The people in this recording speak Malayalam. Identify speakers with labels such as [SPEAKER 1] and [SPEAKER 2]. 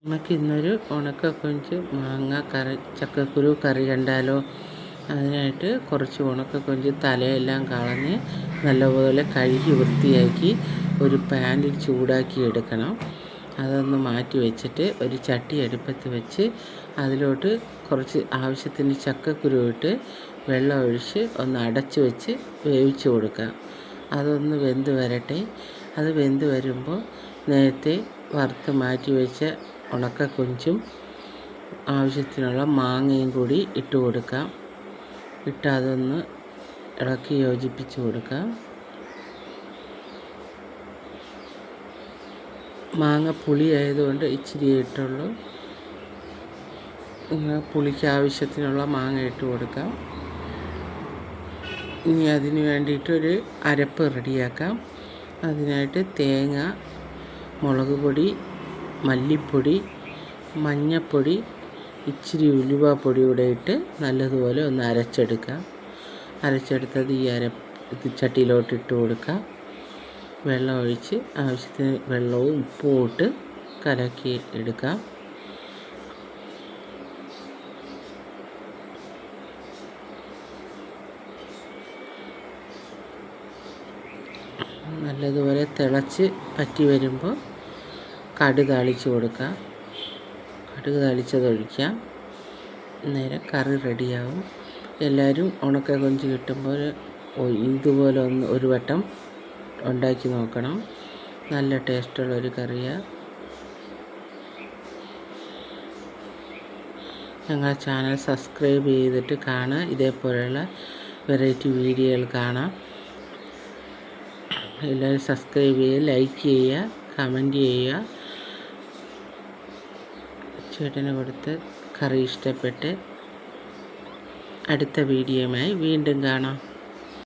[SPEAKER 1] നമുക്കിന്നൊരു ഉണക്കക്കൊഞ്ച് മാങ്ങ കറി ചക്കക്കുരു കറി കണ്ടാലോ? അതിനായിട്ട് കുറച്ച് ഉണക്കക്കൊഞ്ച് തലയെല്ലാം കളഞ്ഞ് നല്ലപോലെ കഴുകി വൃത്തിയാക്കി ഒരു പാനിൽ ചൂടാക്കി എടുക്കണം. അതൊന്ന് മാറ്റി വെച്ചിട്ട് ഒരു ചട്ടി അടുപ്പത്ത് വെച്ച് അതിലോട്ട് കുറച്ച് ആവശ്യത്തിന് ചക്കക്കുരു ഇട്ട് വെള്ളം ഒഴിച്ച് ഒന്ന് അടച്ച് വെച്ച് വേവിച്ച് കൊടുക്കാം. അതൊന്ന് വെന്ത് വരട്ടെ. അത് വെന്ത് വരുമ്പോൾ നേരത്തെ വറുത്ത് മാറ്റി വെച്ച ഉണക്കക്കൊഞ്ചും ആവശ്യത്തിനുള്ള മാങ്ങയും കൂടി ഇട്ട് കൊടുക്കാം. ഇട്ട് അതൊന്ന് ഇളക്കി യോജിപ്പിച്ച് കൊടുക്കാം. മാങ്ങ പുളി ആയതുകൊണ്ട് ഇച്ചിരി ഇട്ടുള്ളൂ. പുളിക്ക് ആവശ്യത്തിനുള്ള മാങ്ങ ഇട്ട് കൊടുക്കാം. ഇനി അതിന് വേണ്ടിയിട്ടൊരു അരപ്പ് റെഡിയാക്കാം. അതിനായിട്ട് തേങ്ങ, മുളക് പൊടി, മല്ലിപ്പൊടി, മഞ്ഞൾപ്പൊടി, ഇച്ചിരി ഉലുവാപ്പൊടി കൂടെ ഇട്ട് നല്ലതുപോലെ ഒന്ന് അരച്ചെടുക്കാം. അരച്ചെടുത്തത് ഈ ചട്ടിയിലോട്ട് ഇട്ട് കൊടുക്കാം. വെള്ളം ഒഴിച്ച് ആവശ്യത്തിന് വെള്ളവും ഉപ്പും ഇട്ട് കലക്കി എടുക്കാം. നല്ലതുപോലെ തിളച്ച് പറ്റി വരുമ്പോൾ കടുക് താളിച്ച് കൊടുക്കാം. കടുക് താളിച്ചതൊഴിക്കാം. നേരെ കറി റെഡിയാവും. എല്ലാവരും ഉണക്കക്കൊഞ്ച് കിട്ടുമ്പോൾ ഇതുപോലെ ഒരു വട്ടം ഉണ്ടാക്കി നോക്കണം. നല്ല ടേസ്റ്റുള്ളൊരു കറിയാണ്. ഞങ്ങളുടെ ചാനൽ സബ്സ്ക്രൈബ് ചെയ്തിട്ട് കാണാം. ഇതേപോലെയുള്ള വെറൈറ്റി വീഡിയോകൾ കാണാം. എല്ലാവരും സബ്സ്ക്രൈബ് ചെയ്യുക, ലൈക്ക് ചെയ്യുക, കമൻറ്റ് ചെയ്യുക. ചേട്ടന് കൊടുത്ത് കറി ഇഷ്ടപ്പെട്ട് അടുത്ത വീഡിയോയുമായി വീണ്ടും കാണാം.